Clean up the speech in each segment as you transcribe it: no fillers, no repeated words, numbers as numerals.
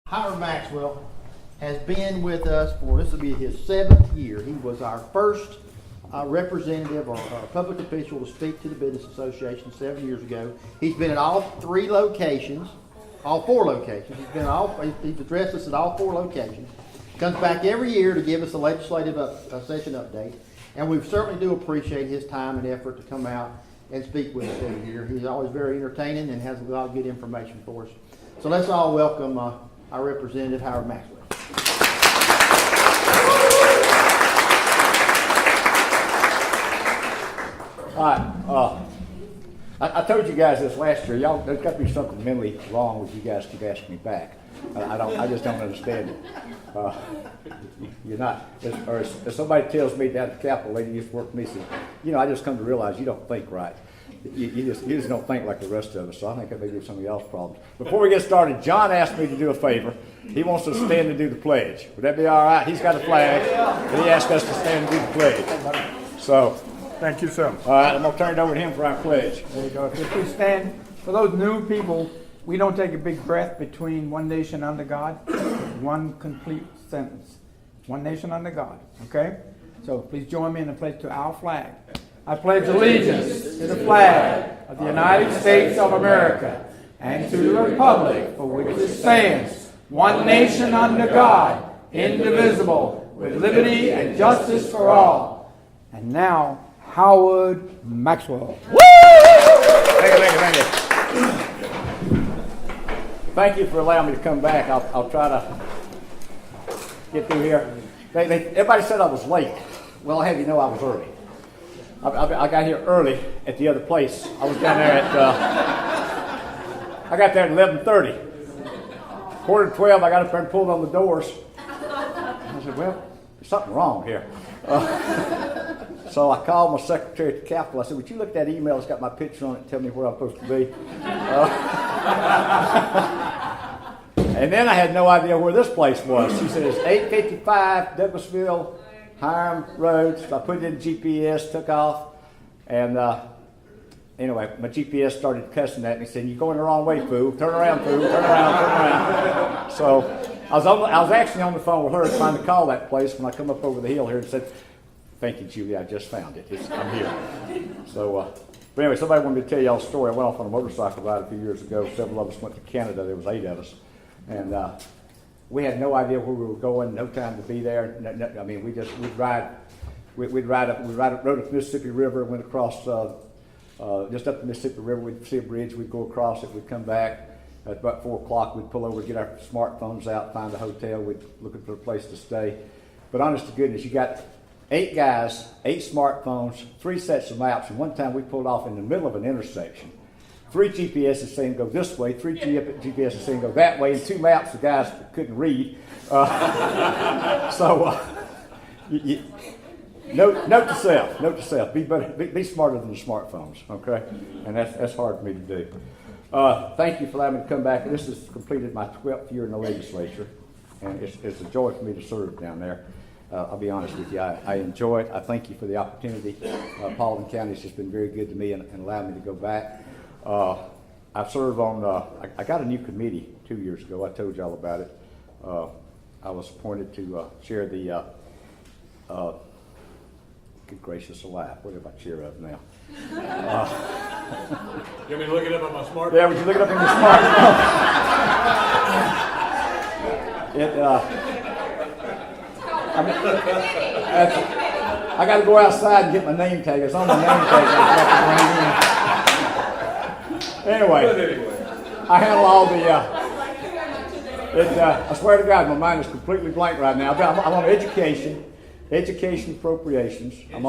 Howard Maxwell has been with us for, this will be his 7th year. He was our first representative or public official to speak to the Business Association 7 years ago. He's been at all 4 locations. He's addressed us at all 4 locations. Comes back every year to give us a legislative session update. And we certainly do appreciate his time and effort to come out and speak with us every year. He's always very entertaining and has a lot of good information for us. So let's all welcome our Representative Howard Maxwell. All right. I told you guys this last year. Y'all, there's got to be something mentally wrong with you guys keep asking me back. I just don't understand it. You're not. Or if somebody tells me down at the Capitol, lady used to work for me, says, you know, I just come to realize you don't think right. You just don't think like the rest of us. So I think that may be some of y'all's problems. Before we get started, John asked me to do a favor. He wants us to stand and do the pledge. Would that be all right? He's got a flag, and he asked us to stand and do the pledge. So, thank you, sir. all right, I'm going to turn it over to him for our pledge. There you go. If we stand, for those new people, we don't take a big breath between one nation under God, one complete sentence. One nation under God, okay? So please join me in the pledge to our flag. I pledge allegiance to the flag of the United States of America and to the republic for which it stands, one nation under God, indivisible, with liberty and justice for all. And now, Howard Maxwell. Woo! Thank you. Thank you for allowing me to come back. I'll try to get through here. Everybody said I was late. Well, I have you know I was early. I got here early at the other place. I was down there at, I got there at 11:30. 11:45, I got up there and pulled on the doors. I said, well, there's something wrong here. So I called my secretary at the Capitol. I said, would you look at that email that's got my picture on it and tell me where I'm supposed to be? And then I had no idea where this place was. She said, it's 855 Douglasville, Hiram Road. So I put it in GPS, took off, and anyway, my GPS started cussing at me, saying, you're going the wrong way, fool. Turn around, fool. Turn around. So I was actually on the phone with her trying to call that place when I come up over the hill here and said, thank you, Julie, I just found it. I'm here. So, but anyway, somebody wanted me to tell y'all a story. I went off on a motorcycle ride a few years ago. Several of us went to Canada. There was 8 of us. And we had no idea where we were going, no time to be there. I mean, we'd rode up the Mississippi River, went across just up the Mississippi River. We'd see a bridge, we'd go across it, we'd come back. At about 4 o'clock, we'd pull over, get our smartphones out, find a hotel, we'd look for a place to stay. But honest to goodness, you got 8 guys, 8 smartphones, 3 sets of maps, and one time we pulled off in the middle of an intersection. 3 GPSs saying go this way, 3 GPSs saying go that way, and 2 maps the guys couldn't read. Note to self, be smarter than the smartphones, okay? And that's hard for me to do. Thank you for allowing me to come back. This has completed my 12th year in the legislature, and it's a joy for me to serve down there. I'll be honest with you, I enjoy it. I thank you for the opportunity. Paulding County has just been very good to me and allowed me to go back. I serve on, I got a new committee 2 years ago. I told y'all about it. I was appointed to chair the, good gracious alive, what am I chair of now? You want me to look it up on my smartphone? Yeah, would you look it up on your smartphone? I got to go outside and get my name tag. It's on my name tag. Anyway, I handle all the, I swear to God, my mind is completely blank right now. I'm on education appropriations. I'm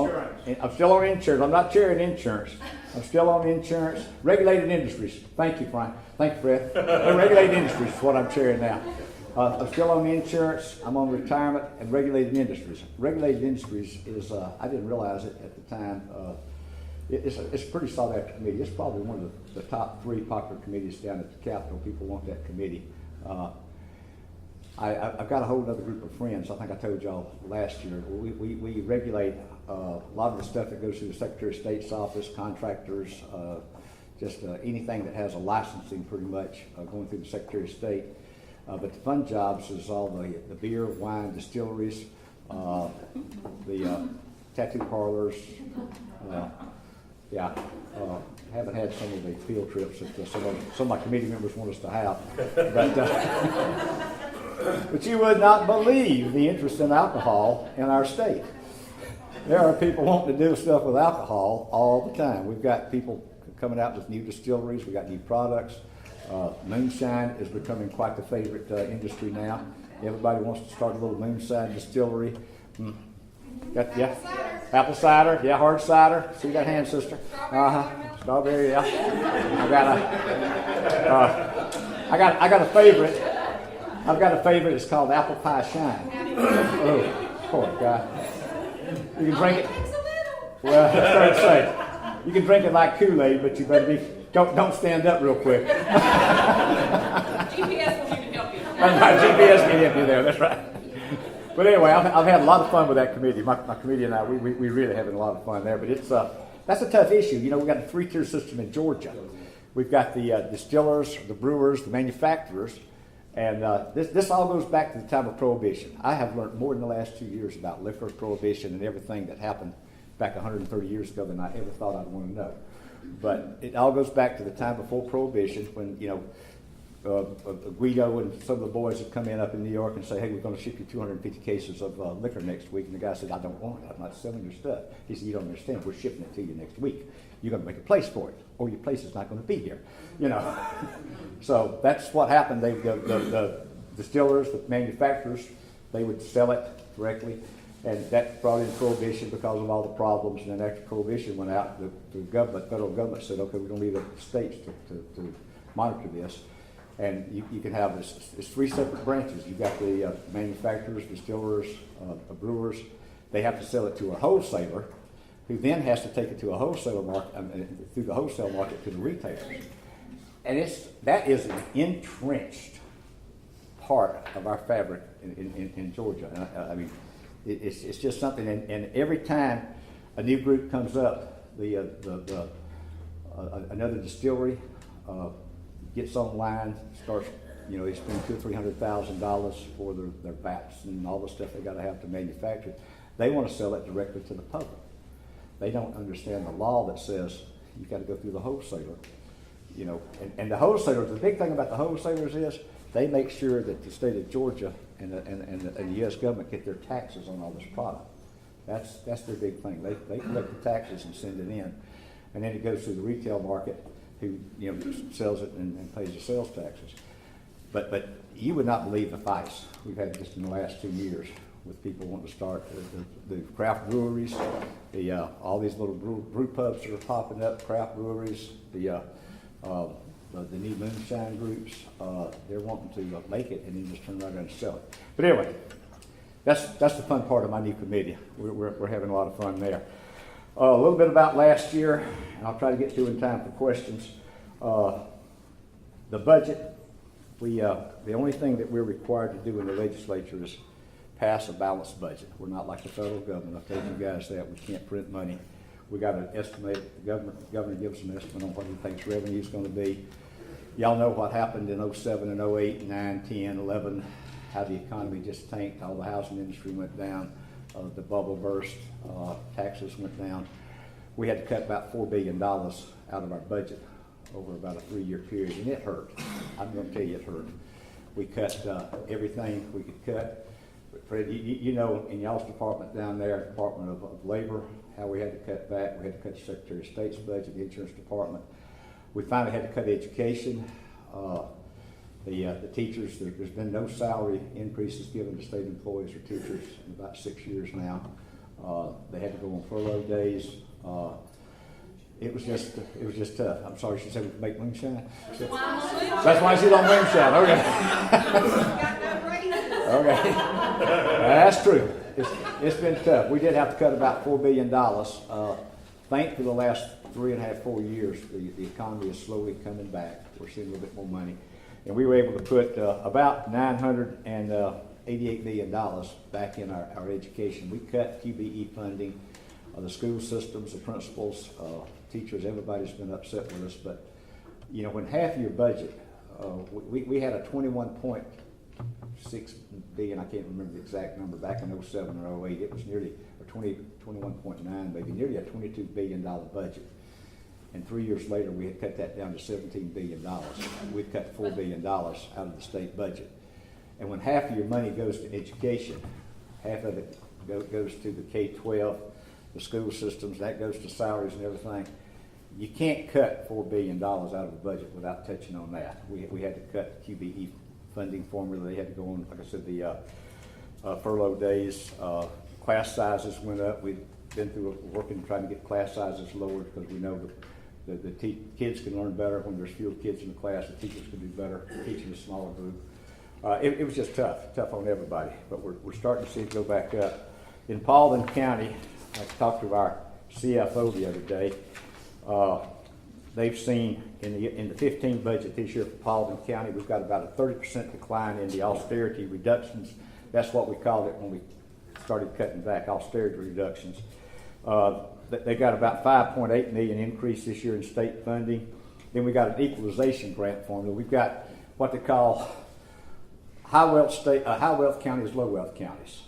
still on insurance. I'm not chairing insurance. I'm still on insurance. Regulated industries. Thank you, Frank. Thank you, Fred. Regulated industries is what I'm chairing now. I'm still on insurance. I'm on retirement and regulated industries. Regulated industries is, I didn't realize it at the time. It's a pretty sought after committee. It's probably one of the top 3 popular committees down at the Capitol. People want that committee. I've got a whole other group of friends. I think I told y'all last year. We regulate a lot of the stuff that goes through the Secretary of State's office, contractors, just anything that has a licensing pretty much going through the Secretary of State. But the fun jobs is all the beer, wine, distilleries, the tattoo parlors. Haven't had some of the field trips that some of my committee members want us to have. But you would not believe the interest in alcohol in our state. There are people wanting to do stuff with alcohol all the time. We've got people coming out with new distilleries. We've got new products. Moonshine is becoming quite the favorite industry now. Everybody wants to start a little moonshine distillery. Apple cider, yeah, hard cider. See that hand, sister? Strawberry, yeah. I got a favorite. I've got a favorite. It's called Apple Pie Shine. Oh, poor guy. You can drink it. Well, that's fair to say. You can drink it like Kool-Aid, but you better don't stand up real quick. GPS will even help you. GPS can help you there. That's right. But anyway, I've had a lot of fun with that committee. My committee and I, we really having a lot of fun there. But that's a tough issue. You know, we've got a 3-tier system in Georgia. We've got the distillers, the brewers, the manufacturers, and this all goes back to the time of Prohibition. I have learned more in the last 2 years about liquor prohibition and everything that happened back 130 years ago than I ever thought I'd want to know. But it all goes back to the time before Prohibition, when Guido and some of the boys would come in up in New York and say, "Hey, we're going to ship you 250 cases of liquor next week." And the guy said, "I don't want it. I'm not selling your stuff." He said, "You don't understand. We're shipping it to you next week. You're going to make a place for it, or your place is not going to be here." So that's what happened. The distillers, the manufacturers, they would sell it directly. And that brought in Prohibition because of all the problems. And then after Prohibition went out, the federal government said, "Okay, we're going to leave it to states to monitor this." And you can have it's 3 separate branches. You've got the manufacturers, distillers, brewers. They have to sell it to a wholesaler, who then has to take it to a wholesaler market, through the wholesale market to the retailers. And that is an entrenched part of our fabric in Georgia. I mean, it's just something. And every time a new group comes up, another distillery gets online, starts, they spend $200,000 or $300,000 for their vats and all the stuff they got to have to manufacture. They want to sell it directly to the public. They don't understand the law that says you got to go through the wholesaler. And the wholesalers, the big thing about the wholesalers is they make sure that the state of Georgia and the U.S. government get their taxes on all this product. That's their big thing. They collect the taxes and send it in, and then it goes to the retail market, who sells it and pays the sales taxes. But you would not believe the fights we've had just in the last 2 years with people wanting to start the craft breweries, all these little brew pubs that are popping up, craft breweries, the new moonshine groups. They're wanting to make it and then just turn right around and sell it. But anyway, that's the fun part of my new committee. We're having a lot of fun there. A little bit about last year, and I'll try to get to in time for questions. The budget, the only thing that we're required to do in the legislature is pass a balanced budget. We're not like the federal government. I've told you guys that. We can't print money. We got to estimate. The governor gives an estimate on what he thinks revenue is going to be. Y'all know what happened in 07 and 08, 9, 10, 11, how the economy just tanked. All the housing industry went down. The bubble burst. Taxes went down. We had to cut about $4 billion out of our budget over about a 3-year period, and it hurt. I'm going to tell you it hurt. We cut everything we could cut. But Fred, in y'all's department down there, Department of Labor, how we had to cut back. We had to cut the Secretary of State's budget, the Insurance Department. We finally had to cut education. The teachers, there's been no salary increases given to state employees or teachers in about 6 years now. They had to go on furlough days. It was just tough. I'm sorry, she said we could make moonshine. That's why she's on moonshine. Okay. Okay. That's true. It's been tough. We did have to cut about $4 billion. Thankfully, the last 3.5, 4 years, the economy is slowly coming back. We're seeing a little bit more money. And we were able to put about $988 million back in our education. We cut QBE funding. The school systems, the principals, teachers, everybody's been upset with us. But, when half of your budget, we had a 21-point $6 billion, I can't remember the exact number, back in 07 or 08, it was nearly, or 21.9 maybe, nearly a $22 billion budget. And 3 years later, we had cut that down to $17 billion. We'd cut $4 billion out of the state budget. And when half of your money goes to education, half of it goes to the K-12, the school systems, that goes to salaries and everything, you can't cut $4 billion out of the budget without touching on that. We had to cut the QBE funding formula. They had to go on, like I said, the furlough days. Class sizes went up. We've been through working trying to get class sizes lowered because we know the kids can learn better when there's fewer kids in the class. The teachers can do better teaching a smaller group. It was just tough on everybody. But we're starting to see it go back up. In Paulding County, I talked to our CFO the other day. They've seen in the 15 budget this year for Paulding County, we've got about a 30% decline in the austerity reductions. That's what we called it when we started cutting back, austerity reductions. They got about $5.8 million increase this year in state funding. Then we got an equalization grant formula. We've got what they call high wealth counties, low wealth counties.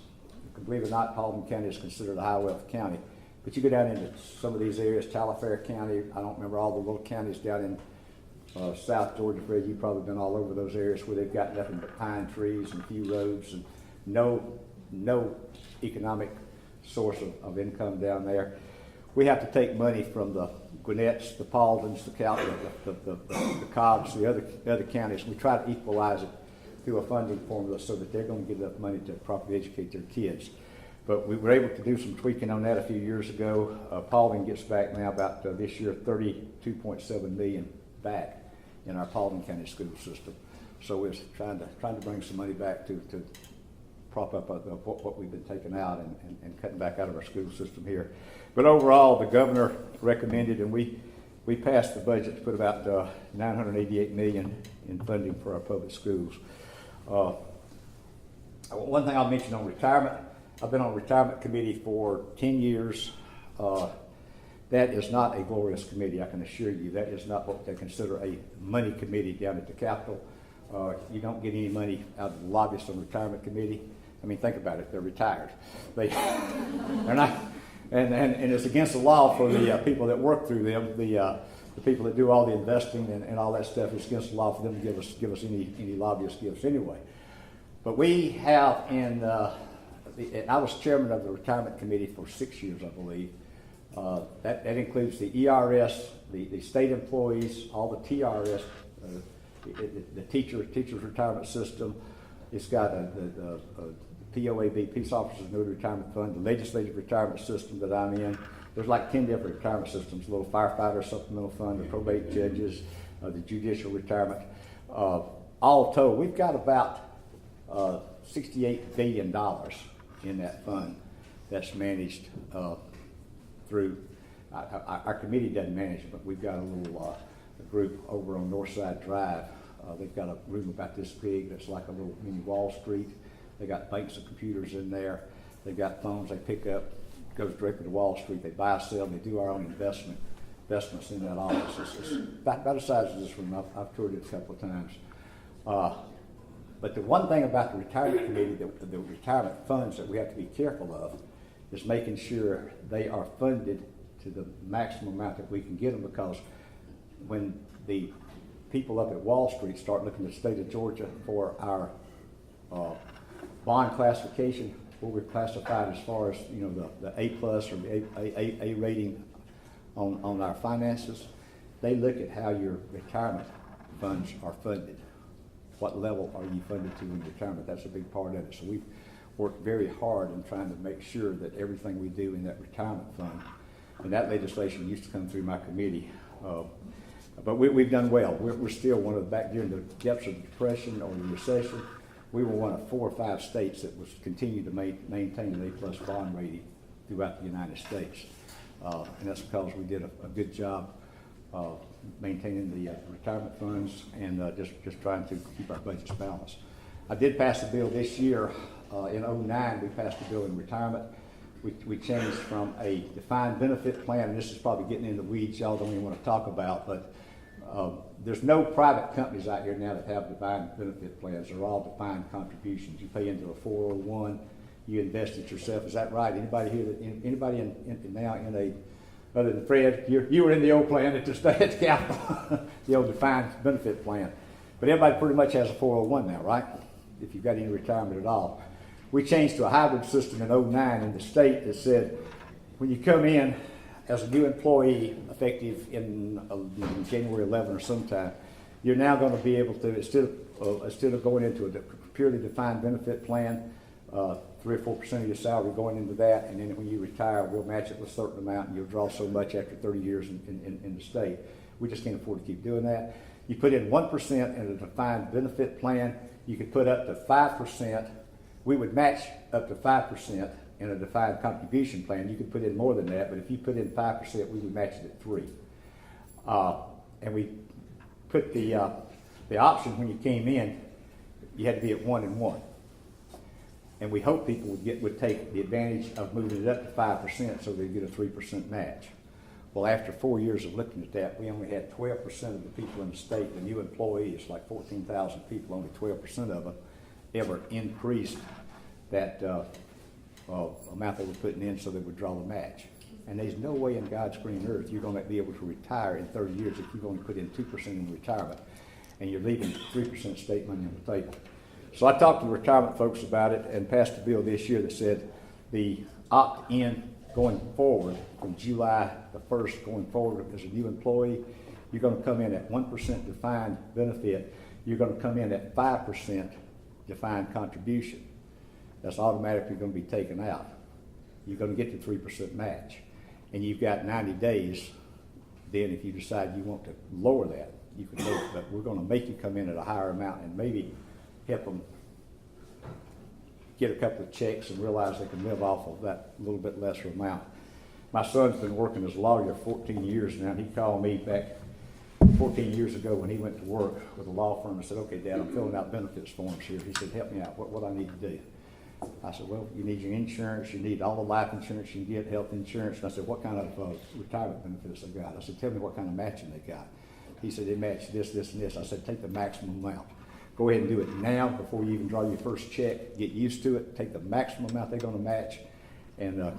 Believe it or not, Paulding County is considered a high wealth county. But you go down into some of these areas, Tallahassee County, I don't remember all the little counties down in South Georgia, Fred, you've probably been all over those areas where they've got nothing but pine trees and a few roads and no economic source of income down there. We have to take money from the Gwinnett's, the Pauldings, the Cobbs, the other counties. We try to equalize it through a funding formula so that they're going to get enough money to properly educate their kids. But we were able to do some tweaking on that a few years ago. Paulding gets back now about this year $32.7 million back in our Paulding County school system. So we're trying to bring some money back to prop up what we've been taking out and cutting back out of our school system here. But overall, the governor recommended, and we passed the budget to put about $988 million in funding for our public schools. One thing I'll mention on retirement, I've been on the retirement committee for 10 years. That is not a glorious committee, I can assure you. That is not what they consider a money committee down at the Capitol. You don't get any money out of the lobbyists on the retirement committee. I mean, think about it, they're retired. They're not, and it's against the law for the people that work through them, the people that do all the investing and all that stuff. It's against the law for them to give us any lobbyist gifts anyway. But we have I was chairman of the retirement committee for 6 years, I believe. That includes the ERS, the state employees, all the TRS, the teachers retirement system. It's got the POAB, Peace Officers Annuity Retirement Fund, the legislative retirement system that I'm in. There's like 10 different retirement systems, a little firefighter supplemental fund, the probate judges, the judicial retirement. All told, we've got about $68 billion in that fund that's managed through, our committee doesn't manage it, but we've got a little a group over on Northside Drive. They've got a room about this big that's like a little mini Wall Street. They got banks of computers in there. They've got phones they pick up, goes directly to Wall Street. They buy, sell, they do our own investments in that office. It's about the size of this room. I've toured it a couple of times. But the one thing about the retirement committee, the retirement funds that we have to be careful of is making sure they are funded to the maximum amount that we can get them, because when the people up at Wall Street start looking at the state of Georgia for our bond classification, where we're classified as far as the A plus or the A rating on our finances, they look at how your retirement funds are funded. What level are you funded to in retirement? That's a big part of it. So we've worked very hard in trying to make sure that everything we do in that retirement fund, and that legislation used to come through my committee, but we've done well. We're still one of back during the depths of the Depression or the recession, we were one of 4 or 5 states that was continued to maintain an A plus bond rating throughout the United States. And that's because we did a good job maintaining the retirement funds and just trying to keep our budgets balanced. I did pass a bill this year. In 2009, we passed a bill in retirement. We changed from a defined benefit plan, and this is probably getting into weeds y'all don't even want to talk about, but There's no private companies out here now that have defined benefit plans. They're all defined contributions. You pay into a 401, you invest it yourself. Is that right? Anybody here anybody now in a, other than Fred, you were in the old plan at the state Capitol, the old defined benefit plan. But everybody pretty much has a 401 now, right? If you've got any retirement at all. We changed to a hybrid system in 2009 in the state that said when you come in as a new employee effective in January 11 or sometime, you're now going to be able to, instead of going into a purely defined benefit plan, 3 or 4% of your salary going into that, and then when you retire, we'll match it with a certain amount, and you'll draw so much after 30 years in the state. We just can't afford to keep doing that. You put in 1% in a defined benefit plan. You could put up to 5%. We would match up to 5% in a defined contribution plan. You could put in more than that, but if you put in 5%, we would match it at 3%. And we put the option when you came in, you had to be at 1 and 1. And we hope people would take the advantage of moving it up to 5% so they get a 3% match. Well, after 4 years of looking at that, we only had 12% of the people in the state, the new employees, like 14,000 people, only 12% of them ever increased that amount they were putting in so they would draw the match. And there's no way in God's green earth you're going to be able to retire in 30 years if you've only put in 2% in retirement and you're leaving 3% state money on the table. So I talked to the retirement folks about it and passed a bill this year that said the opt-in going forward from July the 1st going forward as a new employee, you're going to come in at 1% defined benefit. You're going to come in at 5% defined contribution. That's automatically going to be taken out. You're going to get the 3% match. And you've got 90 days. Then if you decide you want to lower that, you can lower it. But we're going to make you come in at a higher amount and maybe help them get a couple of checks and realize they can live off of that little bit lesser amount. My son's been working as a lawyer 14 years now. He called me back 14 years ago when he went to work with a law firm and said, okay, Dad, I'm filling out benefits forms here. He said, help me out. What I need to do? I said, well, you need your insurance. You need all the life insurance you can get, health insurance. And I said, what kind of retirement benefits they got? I said, tell me what kind of matching they got. He said, they match this, this, and this. I said, take the maximum amount. Go ahead and do it now before you even draw your first check. Get used to it. Take the maximum amount they're going to match. And,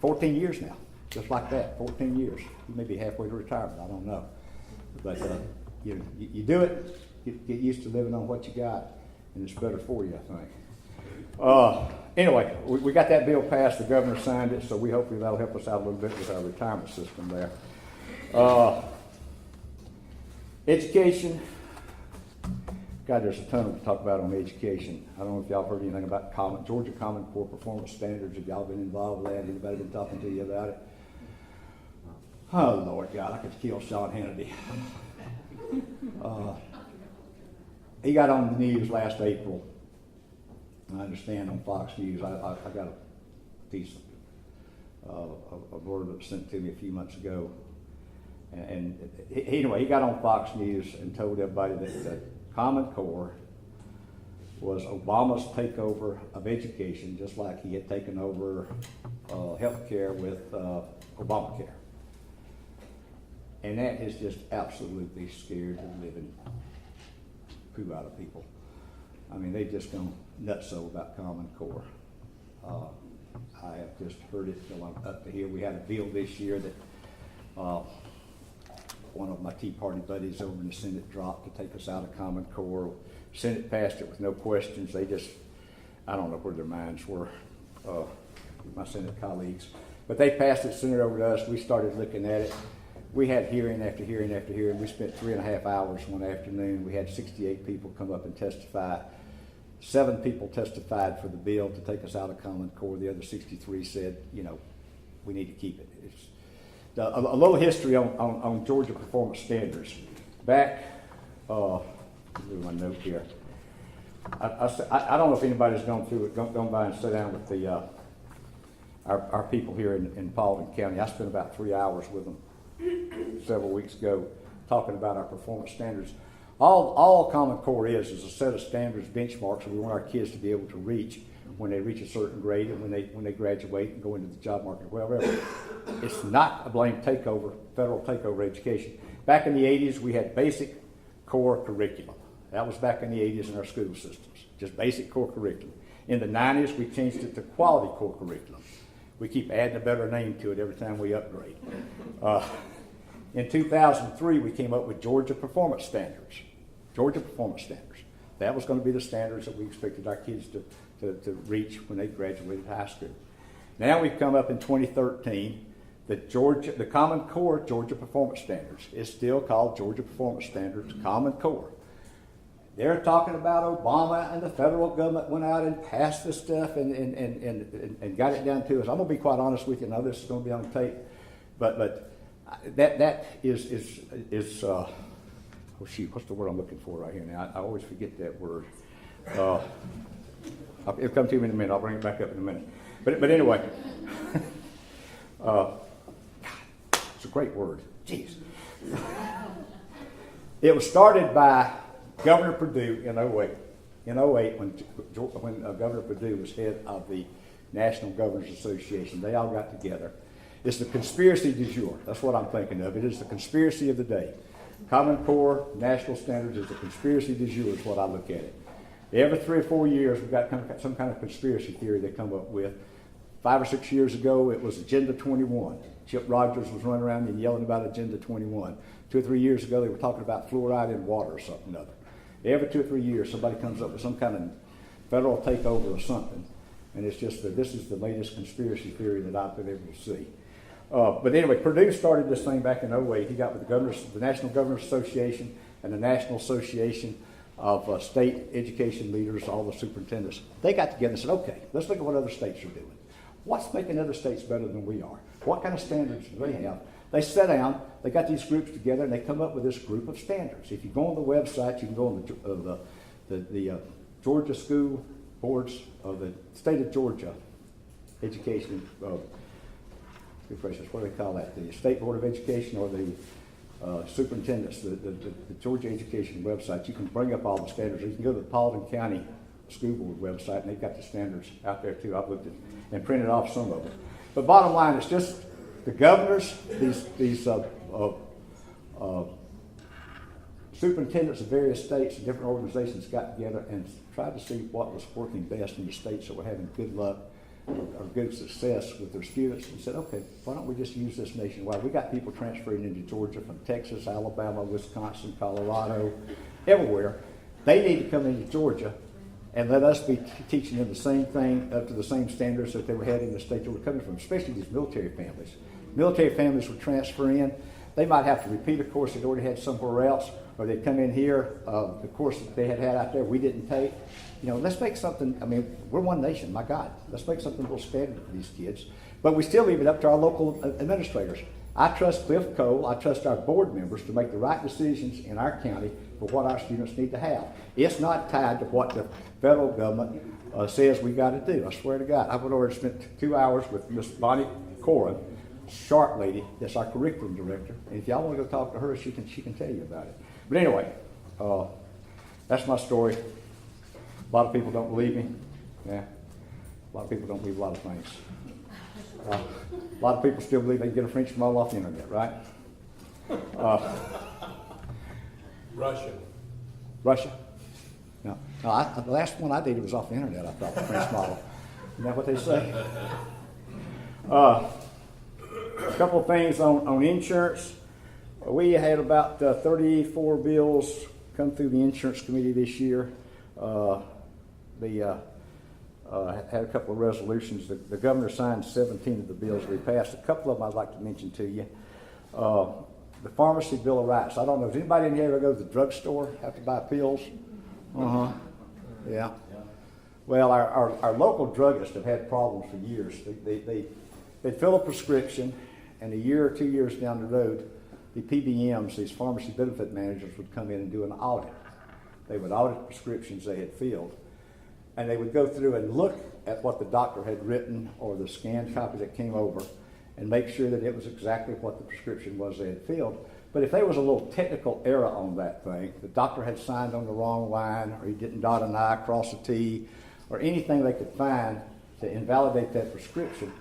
14 years now, just like that, 14 years. You may be halfway to retirement, I don't know. But you do it, get used to living on what you got, and it's better for you, I think. Anyway, we got that bill passed. The governor signed it, so hopefully that'll help us out a little bit with our retirement system there. Education. God, there's a ton to talk about on education. I don't know if y'all heard anything about Georgia Common Core Performance Standards. Have y'all been involved with that? Anybody been talking to you about it? Oh, Lord God, I could kill Sean Hannity. He got on the news last April. I understand on Fox News. I got a piece of word that was sent to me a few months ago. And anyway, he got on Fox News and told everybody that Common Core was Obama's takeover of education, just like he had taken over health care with Obamacare. And that has just absolutely scared the living poo out of people. I mean, they've just gone nutso about Common Core. I have just heard it till I'm up to here. We had a bill this year that one of my Tea Party buddies over in the Senate dropped to take us out of Common Core. Senate passed it with no questions. They just, I don't know where their minds were, my Senate colleagues. But they passed it, sent it over to us. We started looking at it. We had hearing after hearing after hearing. We spent 3.5 hours one afternoon. We had 68 people come up and testify. 7 people testified for the bill to take us out of Common Core. The other 63 said, we need to keep it. It's, a little history on Georgia performance standards. Back, my note here. I don't know if anybody's gone through it, gone by and sat down with the our people here in Paulding County. I spent about 3 hours with them several weeks ago talking about our performance standards. All Common Core is a set of standards, benchmarks that we want our kids to be able to reach when they reach a certain grade and when they graduate and go into the job market, whatever. It's not a blame takeover, federal takeover education. back in the 80s, we had basic core curriculum. That was back in the 80s in our school systems, just basic core curriculum. In the 90s, we changed it to quality core curriculum. We keep adding a better name to it every time we upgrade. In 2003, we came up with Georgia Performance Standards. Georgia Performance Standards. That was going to be the standards that we expected our kids to reach when they graduated high school. Now we've come up in 2013, the Common Core Georgia Performance Standards is still called Georgia Performance Standards Common Core. They're talking about Obama and the federal government went out and passed this stuff and got it down to us. I'm going to be quite honest with you. I know this is going to be on tape, but that is oh shoot, what's the word I'm looking for right here now? I always forget that word. It'll come to me in a minute. I'll bring it back up in a minute. But anyway, God, it's a great word. Jeez. It was started by Governor Perdue in 08. In 08, when Governor Perdue was head of the National Governors Association, they all got together. It's the conspiracy du jour. That's what I'm thinking of. It is the conspiracy of the day. Common Core National Standards is the conspiracy du jour is what I look at it. Every 3 or 4 years, we've got some kind of conspiracy theory they come up with. 5 or 6 years ago, it was Agenda 21. Chip Rogers was running around and yelling about Agenda 21. 2 or 3 years ago, they were talking about fluoride in water or something or other. Every 2 or 3 years, somebody comes up with some kind of federal takeover or something. And it's just that this is the latest conspiracy theory that I've been able to see. But anyway, Perdue started this thing back in 08. He got with the National Governors Association and the National Association of State Education Leaders, all the superintendents. They got together and said, okay, let's look at what other states are doing. What's making other states better than we are? What kind of standards do they have? They sat down, they got these groups together, and they come up with this group of standards. If you go on the website, you can go on the Georgia School Boards of the state of Georgia Education, good gracious, what do they call that? The State Board of Education or the superintendents, the Georgia Education website. You can bring up all the standards. You can go to the Paulding County School Board website, and they've got the standards out there too. I've looked at and printed off some of them. But bottom line, it's just the governors, these superintendents of various states and different organizations got together and tried to see what was working best in the states that were having good luck or good success with their students, and said, okay, why don't we just use this nationwide? We got people transferring into Georgia from Texas, Alabama, Wisconsin, Colorado, everywhere. They need to come into Georgia and let us be teaching them the same thing up to the same standards that they were had in the state they were coming from, especially these military families. Military families would transfer in. They might have to repeat a course they'd already had somewhere else, or they'd come in here, the course that they had out there we didn't take. You know, let's make something, I mean, we're one nation, my God. Let's make something a little standard for these kids. But we still leave it up to our local administrators. I trust Cliff Cole, I trust our board members to make the right decisions in our county for what our students need to have. It's not tied to what the federal government says we got to do. I swear to God. I went over and spent 2 hours with Miss Bonnie Corin, sharp lady, that's our curriculum director. And if y'all want to go talk to her, she can tell you about it. But anyway, that's my story. A lot of people don't believe me. Yeah. A lot of people don't believe a lot of things. A lot of people still believe they can get a French model off the internet, right? Russia? No. The last one I did was off the internet, I thought, the French model. Isn't that what they say? A couple of things on insurance. We had about 34 bills come through the insurance committee this year. Had a couple of resolutions. The governor signed 17 of the bills we passed. A couple of them I'd like to mention to you. The Pharmacy Bill of Rights. I don't know, does anybody in here ever go to the drugstore, have to buy pills? Yeah. Well, our local druggists have had problems for years. They'd fill a prescription, and a year or 2 years down the road, the PBMs, these pharmacy benefit managers, would come in and do an audit. They would audit prescriptions they had filled, and they would go through and look at what the doctor had written or the scanned copy that came over and make sure that it was exactly what the prescription was they had filled. But if there was a little technical error on that thing, the doctor had signed on the wrong line, or he didn't dot an I, cross a T, or anything they could find to invalidate that prescription,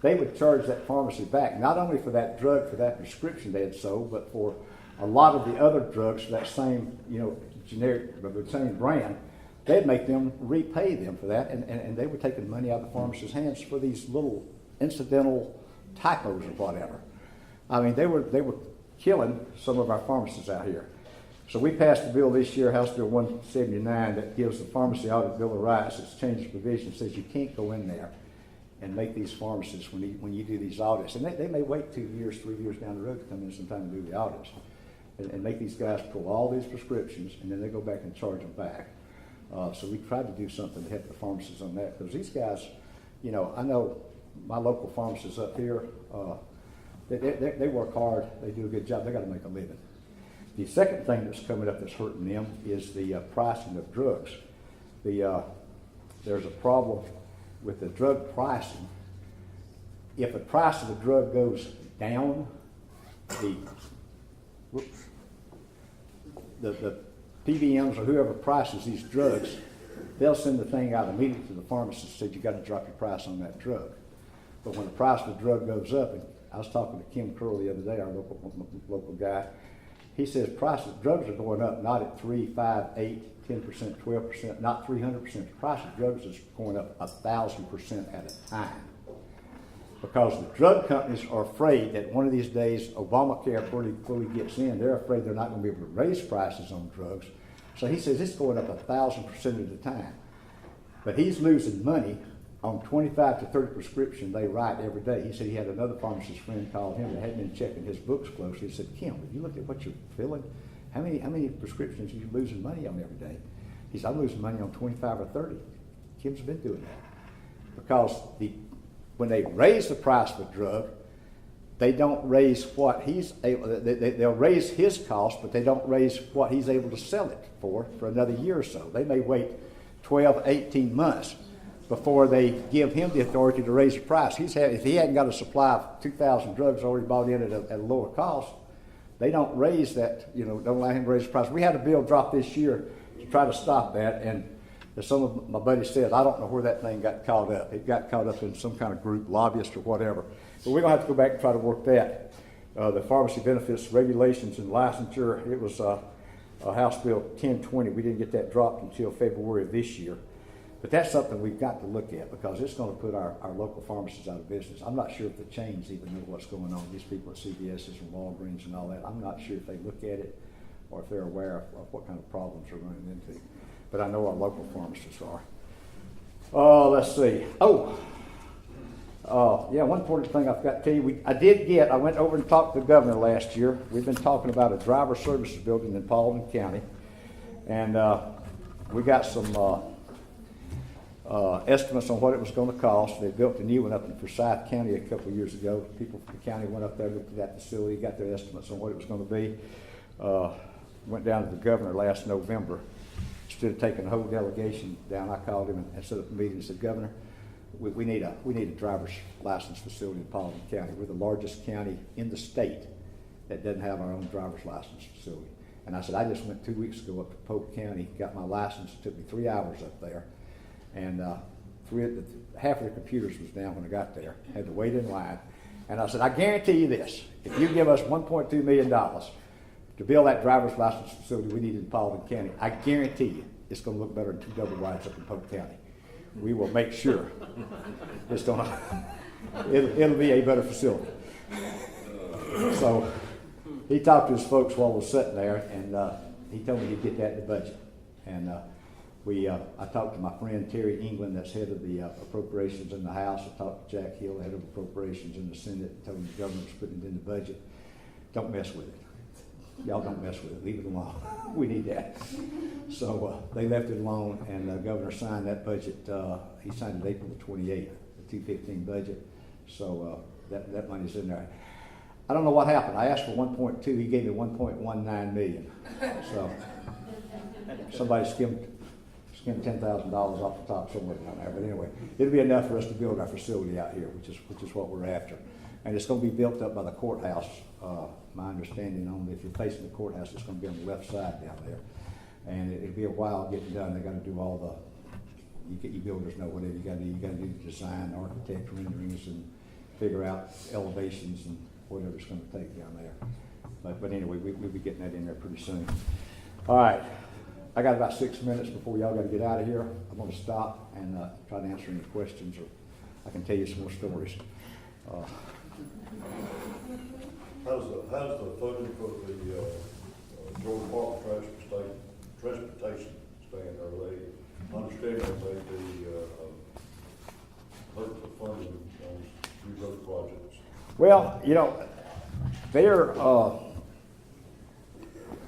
they would charge that pharmacy back, not only for that drug, for that prescription they had sold, but for a lot of the other drugs, that same, generic, but the same brand, they'd make them repay them for that, and they were taking money out of the pharmacist's hands for these little incidental typos or whatever. I mean, they were killing some of our pharmacists out here. So we passed a bill this year, House Bill 179, that gives the Pharmacy Audit Bill of Rights. It's changed the provision, says you can't go in there and make these pharmacists, when you do these audits, and they may wait 2 years, 3 years down the road to come in sometime to do the audits, and make these guys pull all these prescriptions, and then they go back and charge them back. So we tried to do something to help the pharmacists on that, because these guys, I know my local pharmacists up here, they work hard, they do a good job, they got to make a living. The second thing that's coming up that's hurting them is the pricing of drugs. There's a problem with the drug pricing. If the price of the drug goes down, the PBMs or whoever prices these drugs, they'll send the thing out immediately to the pharmacist and say, you got to drop your price on that drug. But when the price of the drug goes up, and I was talking to Kim Curl the other day, our local guy, he says prices of drugs are going up not at 3, 5, 8, 10%, 12%, not 300%. The price of drugs is going up 1,000% at a time. Because the drug companies are afraid that one of these days Obamacare fully gets in, they're afraid they're not going to be able to raise prices on drugs. So he says it's going up 1,000% at a time. But he's losing money on 25 to 30 prescriptions they write every day. He said he had another pharmacist friend called him that hadn't been checking his books closely. He said, Kim, if you look at what you're filling, how many prescriptions are you losing money on every day? He said, I'm losing money on 25 or 30. Kim's been doing that. Because when they raise the price of a drug, they don't raise what he's able, they'll raise his cost, but they don't raise what he's able to sell it for another year or so. They may wait 12, 18 months before they give him the authority to raise the price. If he hadn't got a supply of 2,000 drugs already bought in at a lower cost, they don't raise that, don't allow him to raise the price. We had a bill drop this year to try to stop that, and as some of my buddies said, I don't know where that thing got caught up. It got caught up in some kind of group, lobbyist or whatever. But we're going to have to go back and try to work that. The pharmacy benefits regulations and licensure, it was House Bill 1020. We didn't get that dropped until February of this year. But that's something we've got to look at, because it's going to put our local pharmacists out of business. I'm not sure if the chains even know what's going on. These people at CVS's and Walgreens and all that, I'm not sure if they look at it or if they're aware of what kind of problems they're running into. But I know our local pharmacists are. Let's see. One important thing I forgot to tell you. I went over and talked to the governor last year. We've been talking about a driver services building in Paulding County. And we got some estimates on what it was going to cost. They built a new one up in Forsyth County a couple of years ago. People from the county went up there, looked at that facility, got their estimates on what it was going to be. Went down to the governor last November. Instead of taking the whole delegation down, I called him and set up a meeting and said, Governor, we need a driver's license facility in Paulding County. We're the largest county in the state that doesn't have our own driver's license facility. And I said, I just went 2 weeks ago up to Polk County, got my license. It took me 3 hours up there. And half of the computers was down when I got there. Had to wait in line. And I said, I guarantee you this. If you give us $1.2 million to build that driver's license facility we need in Paulding County, I guarantee you it's going to look better than 2 double wides up in Polk County. We will make sure it'll be a better facility. So he talked to his folks while I was sitting there, and he told me he'd get that in the budget. And I talked to my friend Terry England, that's head of the appropriations in the House. I talked to Jack Hill, head of appropriations in the Senate, and told him the government's putting it in the budget. Don't mess with it. Y'all don't mess with it. Leave it alone. We need that. So they left it alone, and the governor signed that budget. He signed it April the 28th, the 2015 budget. So that money's in there. I don't know what happened. I asked for 1.2. He gave me 1.19 million. So somebody skimmed $10,000 off the top somewhere down there. But anyway, it'll be enough for us to build our facility out here, which is what we're after. And it's going to be built up by the courthouse. My understanding on if you're facing the courthouse, it's going to be on the left side down there. And it'll be a while getting done. They got to do all the, you builders know whatever you got to do. You got to do the design, architect renderings, and figure out elevations and whatever it's going to take down there. But anyway, we'll be getting that in there pretty soon. All right, I got about 6 minutes before y'all got to get out of here. I'm going to stop and try to answer any questions, or I can tell you some more stories. How's the funding for the Georgia Park transportation stand? Are they understanding that they hurt the funding on these road projects? Well, you know, their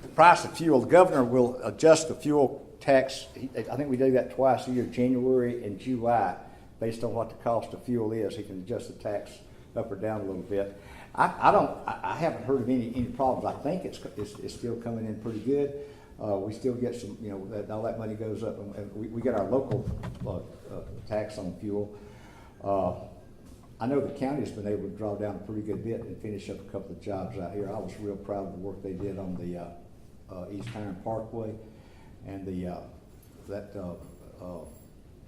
the price of fuel, the governor will adjust the fuel tax. I think we do that twice a year, January and July, based on what the cost of fuel is. He can adjust the tax up or down a little bit. I haven't heard of any problems. I think it's still coming in pretty good. We still get some, you know, all that money goes up, and we get our local tax on fuel. I know the county's been able to draw down a pretty good bit and finish up a couple of jobs out here. I was real proud of the work they did on the East Hiram Parkway and that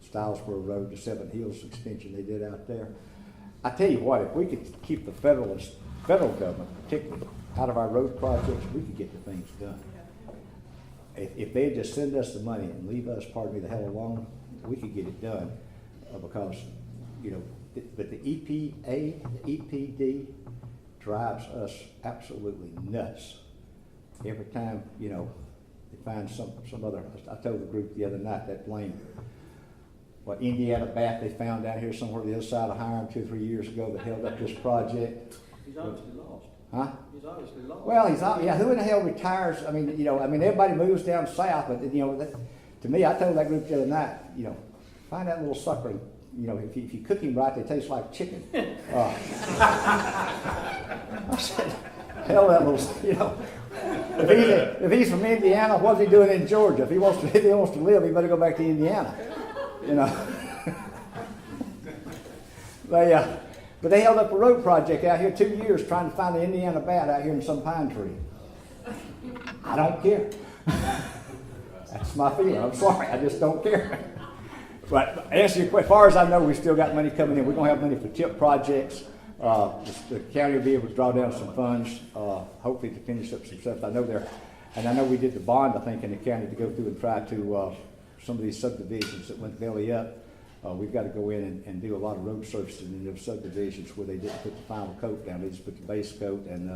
Stilesboro Road to Seven Hills extension they did out there. I tell you what, if we could keep the federal government, particularly, out of our road projects, we could get the things done. If they just send us the money and leave us, pardon me, the hell alone, we could get it done, because, you know, but the EPA, the EPD drives us absolutely nuts. Every time, you know, they find some other, I told the group the other night, that blame, what Indiana bat they found down here somewhere on the other side of Hiram 2 or 3 years ago that held up this project. He's obviously lost. Huh? He's obviously lost. Well, yeah, who in the hell retires? I mean, you know, everybody moves down south, but, you know, to me, I told that group the other night, you know, find that little sucker, you know, if you cook him right, they taste like chicken. I said, hell, that little, you know, if he's from Indiana, what's he doing in Georgia? If he wants to live, he better go back to Indiana, you know. But they held up a road project out here 2 years trying to find the Indiana bat out here in some pine tree. I don't care. That's my feeling. I'm sorry. I just don't care. But answer your question, as far as I know, we still got money coming in. We're going to have money for TIP projects. The county will be able to draw down some funds, hopefully to finish up some stuff. I know we did the bond, I think, in the county to go through and try to some of these subdivisions that went belly up. We've got to go in and do a lot of road surfacing in those subdivisions where they didn't put the final coat down. They just put the base coat, and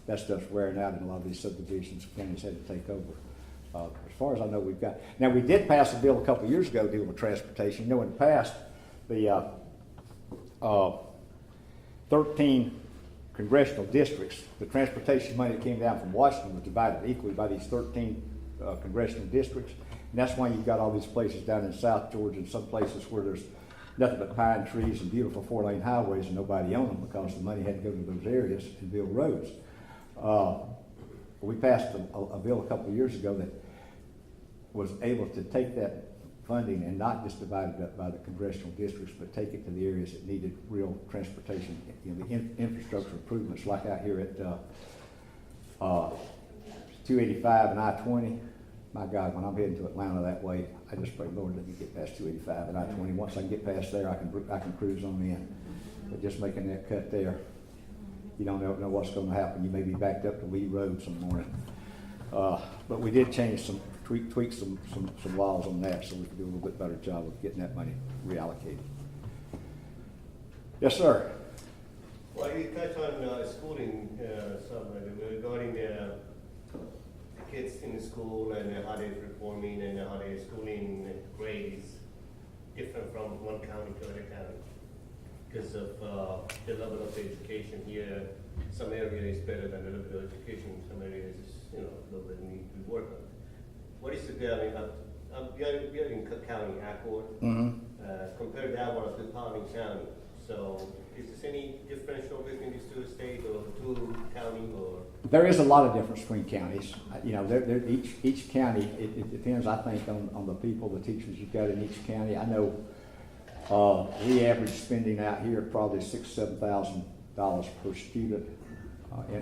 that stuff's wearing out in a lot of these subdivisions. The county's had to take over. As far as I know, we've got. Now, we did pass a bill a couple of years ago dealing with transportation. You know, in the past, the 13 congressional districts, the transportation money that came down from Washington was divided equally by these 13 congressional districts. And that's why you've got all these places down in South Georgia and some places where there's nothing but pine trees and beautiful 4-lane highways and nobody owned them because the money had to go to those areas and build roads. We passed a bill a couple of years ago that was able to take that funding and not just divide it up by the congressional districts, but take it to the areas that needed real transportation, you know, the infrastructure improvements, like out here at 285 and I-20. My God, when I'm heading to Atlanta that way, I just pray, Lord, let me get past 285 and I-20. Once I can get past there, I can cruise on in. But just making that cut there, you don't know what's going to happen. You may be backed up to Lee Road some morning. But we did change tweak some laws on that, so we can do a little bit better job of getting that money reallocated. Yes, sir. Well, you touched on schooling regarding the kids in the school and how they're performing and how their schooling grades different from one county to other county because of the level of education here. Some areas is better than the level of education. Some areas is, you know, a little bit need to work on. What is the we are in Cook County, Accord, compared that one to Paulding County. So is there any differential between these two states or two counties? Or? There is a lot of difference between counties. You know, each county, it depends, I think, on the people, the teachers you've got in each county. I know we average spending out here probably $6,000 to $7,000 per student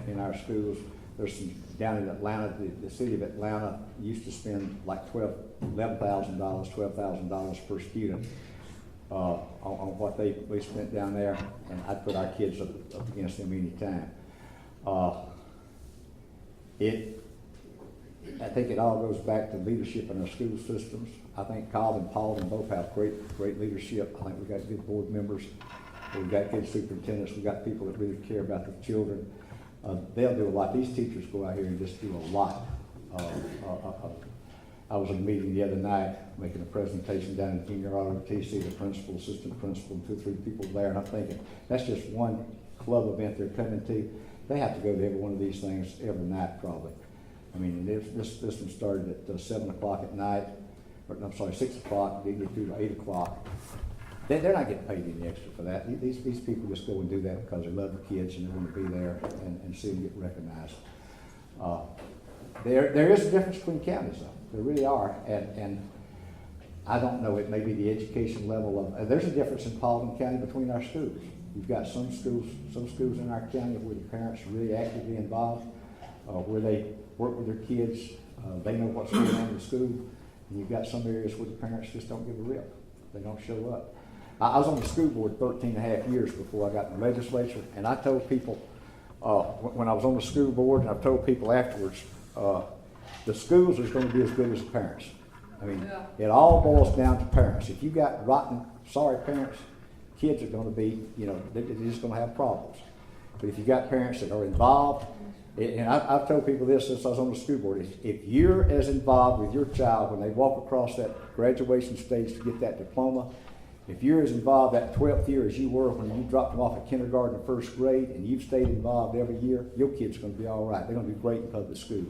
in our schools. There's some down in Atlanta, the city of Atlanta used to spend like $12,000 per student on what we spent down there, and I'd put our kids up against them any time. I think it all goes back to leadership in our school systems. I think Cobb and Paulding both have great leadership. I think we've got good board members. We've got good superintendents. We've got people that really care about the children. They'll do a lot. These teachers go out here and just do a lot. I was in a meeting the other night making a presentation down in junior ROTC, the principal, assistant principal, and 2 or 3 people there, and I'm thinking, that's just one club event they're coming to. They have to go to every one of these things every night probably. I mean, this one started at 7 o'clock at night, or I'm sorry, 6 o'clock, they get through to 8 o'clock. They're not getting paid any extra for that. These people just go and do that because they love the kids and they want to be there and see them get recognized. There is a difference between counties, though. There really are, and I don't know, it may be the education level of, there's a difference in Paulding County between our schools. You've got some schools in our county where the parents are really actively involved, where they work with their kids, they know what's going on in the school, and you've got some areas where the parents just don't give a rip. They don't show up. I was on the school board 13 and a half years before I got in the legislature, and I told people, when I was on the school board, and I've told people afterwards, the schools is going to be as good as the parents. I mean, it all boils down to parents. If you got rotten, sorry parents, kids are going to be, they're just going to have problems. But if you got parents that are involved, and I've told people this since I was on the school board, if you're as involved with your child when they walk across that graduation stage to get that diploma, if you're as involved that 12th year as you were when you dropped them off at kindergarten or first grade, and you've stayed involved every year, your kid's going to be all right. They're going to be great in public school.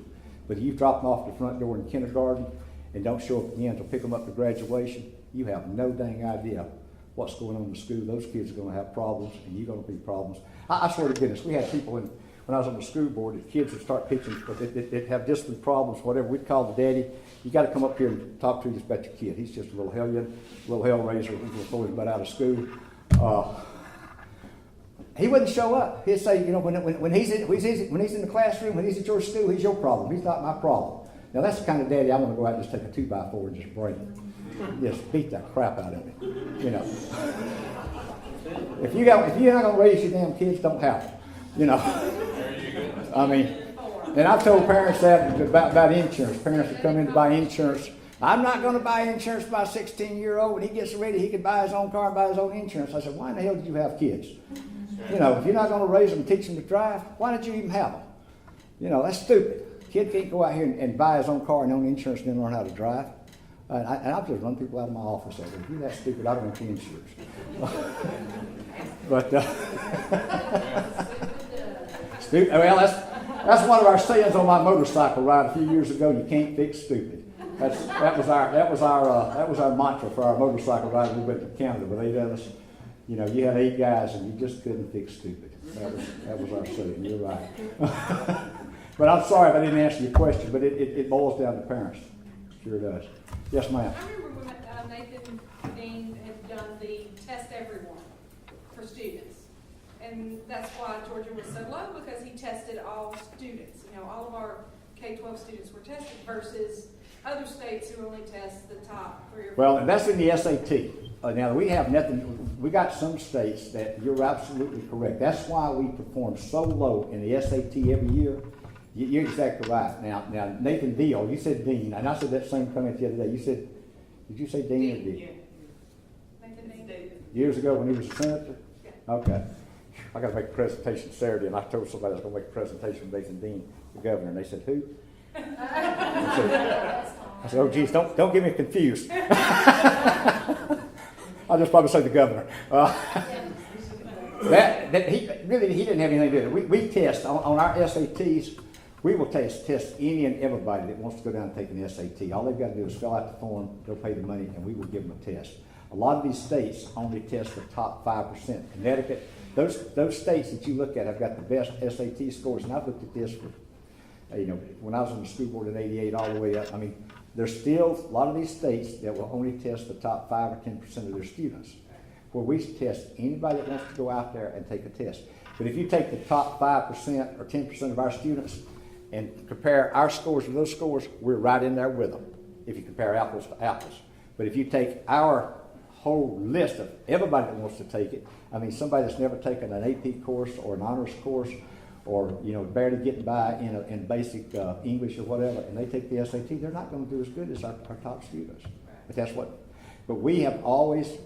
But if you drop them off the front door in kindergarten and don't show up again to pick them up to graduation, you have no dang idea what's going on in the school. Those kids are going to have problems, and you're going to be problems. I swear to goodness, we had people when I was on the school board, the kids would start pitching, but they'd have discipline problems, whatever. We'd call the daddy. You got to come up here and talk to us about your kid. He's just a little hellion, a little hell raiser. We're going to throw him out of school. He wouldn't show up. He'd say, when he's in the classroom, when he's at your school, he's your problem. He's not my problem. Now that's the kind of daddy I want to go out and just take a 2x4 and just break him. Just beat that crap out of him. If you're not going to raise your damn kids, don't have them. I mean, and I've told parents that about insurance. Parents that come in to buy insurance. I'm not going to buy insurance for my 16-year-old. When he gets ready, he can buy his own car and buy his own insurance. I said, why in the hell did you have kids? If you're not going to raise them and teach them to drive, why did you even have them? That's stupid. Kid can't go out here and buy his own car and own insurance and then learn how to drive. And I've just run people out of my office. I go, if you're that stupid, I don't want your insurance. But, stupid. Well, that's one of our sayings on my motorcycle ride a few years ago. You can't fix stupid. That was our mantra for our motorcycle ride. We went to Canada with 8 of us. You had 8 guys and you just couldn't fix stupid. That was our saying. You're right. But I'm sorry if I didn't answer your question, but it boils down to parents. Sure does. Yes, ma'am. I remember when Nathan Dean had done the test everyone for students. And that's why Georgia was so low, because he tested all students. All of our K-12 students were tested versus other states who only test the top 3 or 4. Well, and that's in the SAT. Now, we have nothing. We got some states that you're absolutely correct. That's why we perform so low in the SAT every year. You're exactly right. Now, Nathan Deal, you said Dean, and I said that same comment the other day. Did you say Dean or Dean? Yeah. Nathan Dean. Years ago when he was a senator? Yeah. Okay. I got to make a presentation Saturday, and I told somebody I was going to make a presentation with Nathan Dean, the governor, and they said, who? I said, oh, geez, don't get me confused. I'll just probably say the governor. He didn't have anything to do with it. We test on our SATs. We will test any and everybody that wants to go down and take an SAT. All they've got to do is fill out the form, they'll pay the money, and we will give them a test. A lot of these states only test the top 5%. Connecticut, those states that you look at have got the best SAT scores, and I've looked at this for, when I was on the school board in '88 all the way up. I mean, there's still a lot of these states that will only test the top 5 or 10% of their students, where we test anybody that wants to go out there and take a test. But if you take the top 5% or 10% of our students and compare our scores with those scores, we're right in there with them, if you compare apples to apples. But if you take our whole list of everybody that wants to take it, I mean, somebody that's never taken an AP course or an honors course or, you know, barely getting by in basic English or whatever, and they take the SAT, they're not gonna do as good as our top students. But we have always,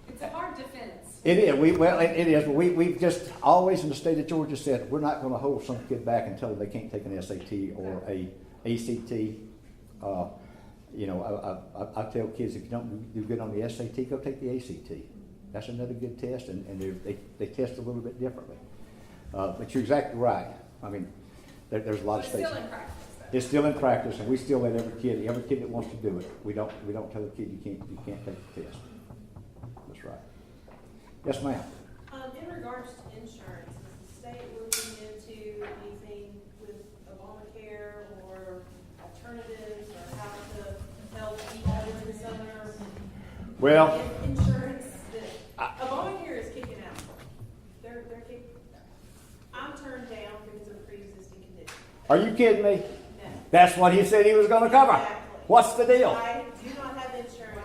It's a hard defense. it is, it is, but we've just always in the state of Georgia said, we're not gonna hold some kid back and tell them they can't take an SAT or a ACT. You know, I tell kids, if you don't do good on the SAT, go take the ACT. That's another good test, and they test a little bit differently. But you're exactly right. I mean, there's a lot of It's states. still in practice, though. It's still in practice, and we still let every kid that wants to do it. We don't tell the kid you can't take the test. That's right. Yes, ma'am. In regards to insurance, is the state looking into anything with Obamacare or alternatives or how to help people in the summer? Well, Insurance, Obamacare is kicking out. They're kicking. I'm turned down because of pre-existing conditions. are you kidding me? No. That's what he said he was going to cover. Exactly. What's the deal? I do not have insurance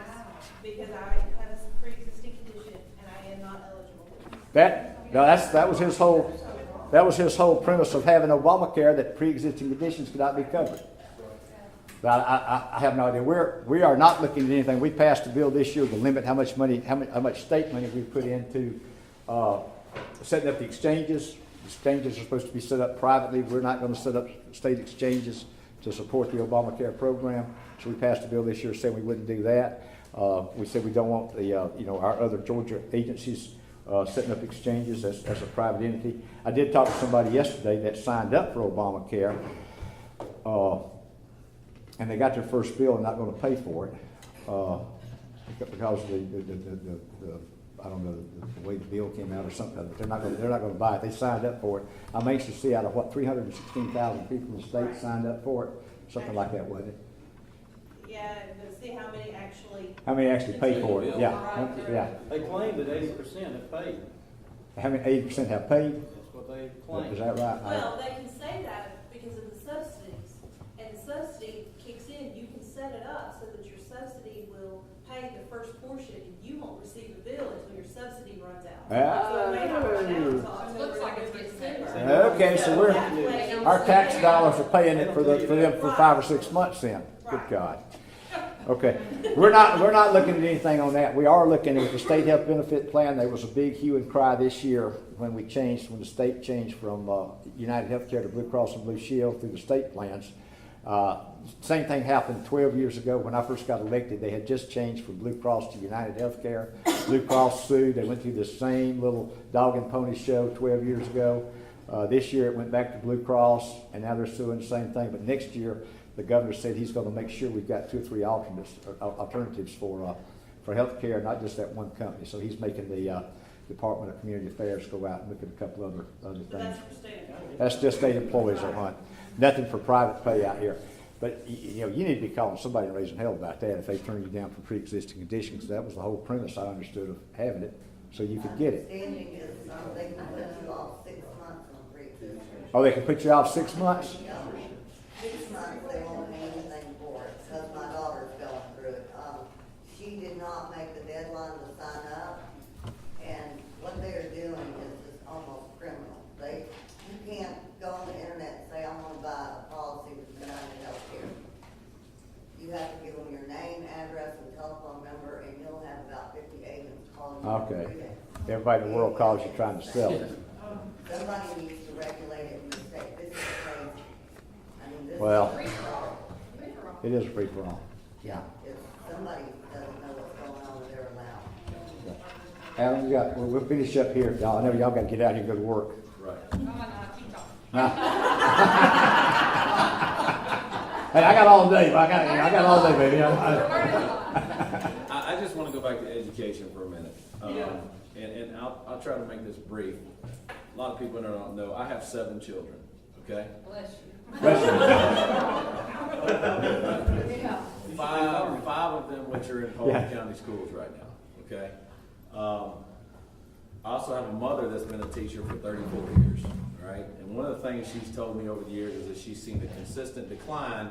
because I have a pre-existing condition and I am not eligible. That was his whole premise of having Obamacare, that pre-existing conditions could not be covered. But I have no idea. We are not looking at anything. We passed a bill this year to limit how much state money we put into setting up the exchanges. Exchanges are supposed to be set up privately. We're not going to set up state exchanges to support the Obamacare program. So we passed a bill this year saying we wouldn't do that. We said we don't want the our other Georgia agencies setting up exchanges as a private entity. I did talk to somebody yesterday that signed up for Obamacare, and they got their first bill and not going to pay for it because of the I don't know the way the bill came out or something. But they're not going to buy it. They signed up for it. I'm anxious to see out of what 316,000 people in the state signed up for it, something like that, wasn't it? Yeah, but see how many actually. How many actually pay for it? Yeah, yeah. They claim that 80% have paid. How many 80% have paid? That's what they claim. Is that right? Well, they can say that because of the subsidies. And the subsidy kicks in, you can set it up so that your subsidy will pay the first portion and you won't receive a bill until your subsidy runs out. So it may not run out until October, Looks like it's December. Okay, so That way, our tax dollars are paying it for them for 5 or 6 months then. Good God. Okay, we're not looking at anything on that. We are looking at the state health benefit plan. There was a big hue and cry this year when the state changed from United Healthcare to Blue Cross and Blue Shield through the state plans. Same thing happened 12 years ago when I first got elected. They had just changed from Blue Cross to United Healthcare. Blue Cross sued. They went through the same little dog and pony show 12 years ago. This year it went back to Blue Cross, and now they're suing the same thing. But next year, the governor said he's going to make sure we've got 2 or 3 alternatives for health care, not just that one company. So he's making the Department of Community Affairs go out and look at a couple other things. That's for state employees. That's just state employees that hunt. Nothing for private pay out here. But you need to be calling somebody and raising hell about that if they turn you down for pre-existing conditions. That was the whole premise I understood of having it, so you could get it. Understanding is, they can put you off 6 months on pre-existing. Oh, they can put you off 6 months? 6 months, they won't pay anything for it, because my daughter's going through it. She did not make the deadline to sign up, and what they're doing is just almost criminal. You can't go on the internet and say, I want to buy a policy with United Healthcare. You have to give them your name, address, and telephone number, and you'll have about 50 agents calling you. Okay. every day. Everybody in the world calls you trying to sell it. Somebody needs to regulate it in the state. This is crazy. I mean, this Well, is free-for-all. it is free for all. Yeah, if somebody doesn't know what's going on, they're allowed. Adam, we'll finish up here, y'all. I know y'all got to get out here and go to work. Right. Oh, no, keep talking. Hey, I got all day. I got all day, baby. We're learning a lot. I just want to go back to education for a minute. And I'll try to make this brief. A lot of people don't know, I have 7 children, okay? Bless you. Bless Yeah. 5 of them which are in Paulding County schools right now, okay? I also have a mother that's been a teacher for 34 years, right? And one of the things she's told me over the years is that she's seen a consistent decline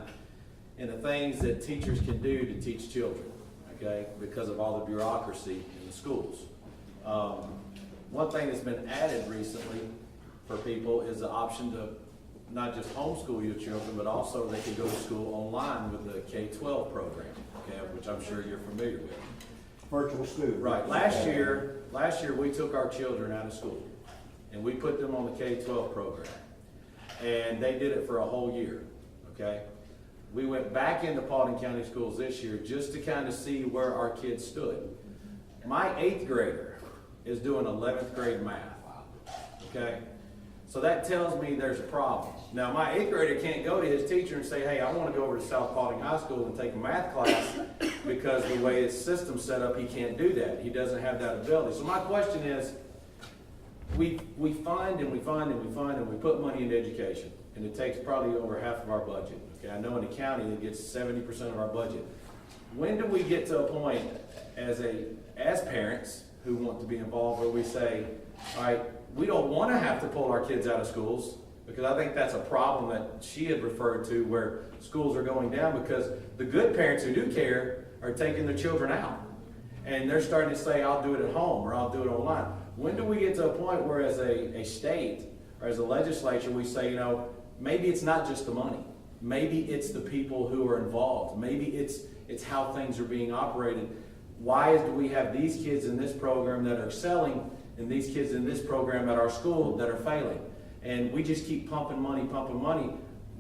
in the things that teachers can do to teach children, okay? Because of all the bureaucracy in the schools. One thing that's been added recently for people is the option to not just homeschool your children, but also they can go to school online with the K-12 program, okay, which I'm sure you're familiar with. Virtual school. Right. Last year we took our children out of school and we put them on the K-12 program. And they did it for a whole year, okay? We went back into Paulding County schools this year just to kind of see where our kids stood. My 8th grader is doing 11th grade math, okay? So that tells me there's a problem. Now, my 8th grader can't go to his teacher and say, hey, I want to go over to South Paulding High School and take a math class, because the way his system's set up, he can't do that. He doesn't have that ability. So my question is, we fund and we fund and we fund and we put money into education, and it takes probably over half of our budget. Okay, I know in the county it gets 70% of our budget. When do we get to a point as parents who want to be involved where we say, all right, we don't want to have to pull our kids out of schools, because I think that's a problem that she had referred to, where schools are going down because the good parents who do care are taking their children out. And they're starting to say, I'll do it at home or I'll do it online. When do we get to a point where as a state or as a legislature we say, you know, maybe it's not just the money. Maybe it's the people who are involved. Maybe it's how things are being operated. Why do we have these kids in this program that are excelling and these kids in this program at our school that are failing? And we just keep pumping money, pumping money.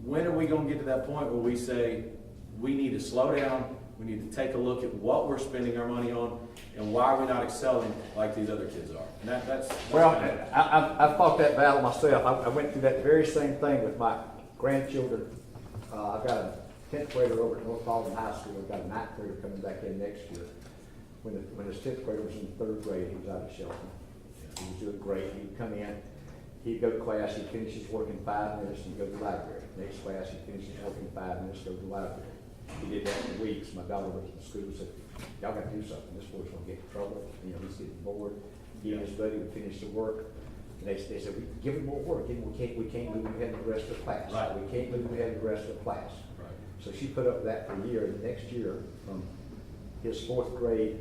When are we going to get to that point where we say, we need to slow down, we need to take a look at what we're spending our money on, and why are we not excelling like these other kids are? And that's Well, I've fought that battle myself. I went through that very same thing with my grandchildren. I've got a 10th grader over at North Paulding High School. I've got a 9th grader coming back in next year. When his 10th grader was in 3rd grade, he was out of shelter. He was doing great. He'd come in, he'd go to class, he'd finish his work in 5 minutes, and he'd go to the library. Next class, he'd finish his work in 5 minutes, go to the library. He did that for weeks. My daughter went to the school and said, y'all got to do something. This boy's going to get in trouble. You know, he's getting bored. He and his buddy would finish the work. And they said, give him more work. We can't move him ahead of the rest of the class. Right. We can't move him ahead of the rest of the class. Right. So she put up with that for a year. And next year, from his 4th grade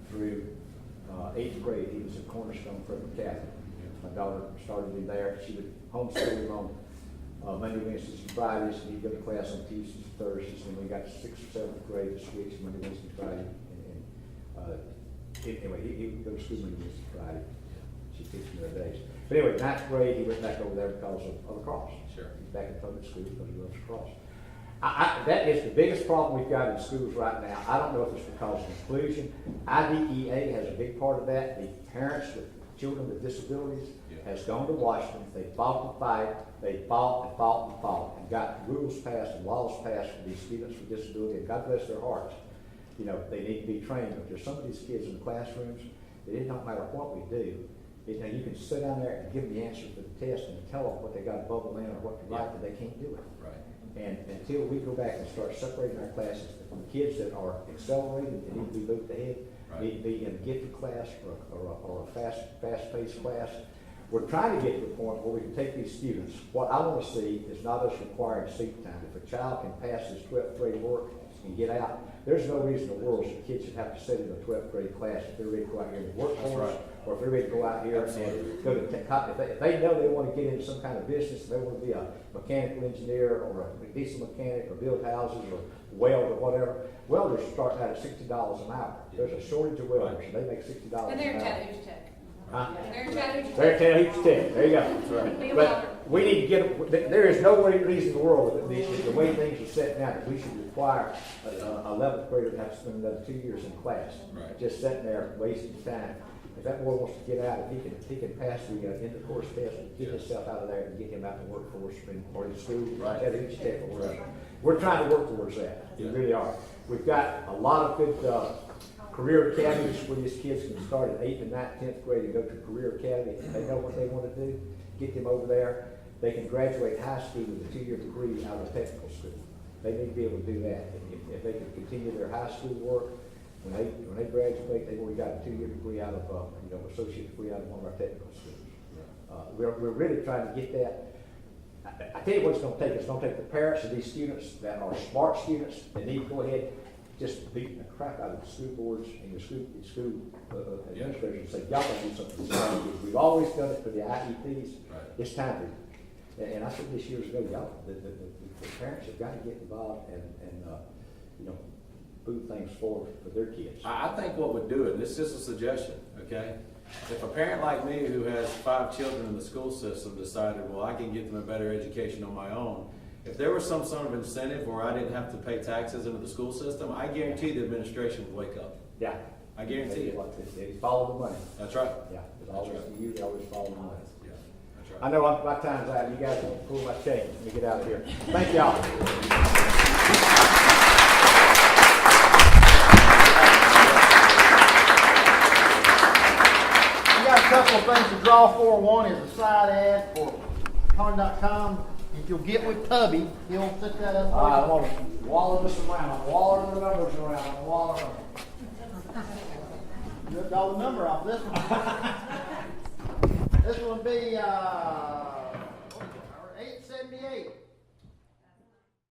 through 8th grade, he was at Cornerstone Prep Academy. My daughter started him there. She would homeschool him on Monday, Wednesdays, and Fridays, and he'd go to class on Tuesdays and Thursdays. And we got 6th or 7th grade to switch Monday, Wednesday, Friday. Anyway, he would go to school Monday, Wednesday, Friday. She teaches me their days. But anyway, 9th grade, he went back over there because of lacrosse. Sure. He's back in public school because he loves lacrosse. That is the biggest problem we've got in schools right now. I don't know if it's because of inclusion. IDEA has a big part of that. The parents with children with disabilities has gone to Washington. They fought the fight. They fought and fought and fought and got rules passed and laws passed for these students with disability. And God bless their hearts. You know, they need to be trained. But there's some of these kids in the classrooms that it don't matter what we do. You know, you can sit down there and give them the answer for the test and tell them what they got to bubble in or what to write, but they can't do it. Right. And until we go back and start separating our classes from kids that are accelerated and need to be moved ahead, need to be in a gifted class or a fast-paced class, we're trying to get to the point where we can take these students. What I want to see is not us requiring seat time. If a child can pass his 12th grade work and get out, there's no reason in the world that kids should have to sit in a 12th grade class if they're ready to go out here and work for us, or if they're ready to go out here and go to if they know they want to get into some kind of business, they want to be a mechanical engineer or a diesel mechanic or build houses or weld or whatever. Welders start out at $60 an hour. There's a shortage of welders, and they make $60 an hour. And they're in Chattanooga Tech. Huh? They're in Chattanooga Tech. They're Chattanooga Tech. There you go. Be a But welder. we need to get, there is no reason in the world that the way things are set now that we should require an 11th grader to have to spend another 2 years in class. Right. Just sitting there wasting time. If that boy wants to get out, if he can pass the inter-course test, get himself out of there and get him out to the workforce or in school, Right. Chattanooga Tech or wherever. We're trying to work towards that. We really are. We've got a lot of good career academies where these kids can start at 8th and 9th, 10th grade and go to career academy. If they know what they want to do, get them over there. They can graduate high school with a 2-year degree out of technical school. They need to be able to do that. If they can continue their high school work, when they graduate, they've already got a 2-year degree out of, associate degree out of one of our technical schools. We're really trying to get that. I tell you what it's going to take. It's going to take the parents of these students that are smart students that need to go ahead just beating the crap out of the school boards and the school administrators, say, y'all gotta do something. We've always done it for the IEPs. Right. It's time to, and I said this years ago, y'all, the parents have got to get involved and you know, move things forward for their kids. I think what would do it, this is just a suggestion, okay? If a parent like me who has 5 children in the school system decided, well, I can get them a better education on my own, if there was some sort of incentive where I didn't have to pay taxes into the school system, I guarantee the administration would wake up. Yeah. I guarantee it. They follow the money. That's right. Yeah, it's always, you always follow the money. Yeah, that's I right. know my time's out. You guys will pull my chain. Let me get out of here. Thank y'all. We got a couple of things to draw for. One is a side ad for Paulding.com. If you'll get with Tubby, he'll set that up. All right, I'm going to wallow this around. I'm wallowing the numbers around. I'm wallowing them. You got the number off this one. This one will be,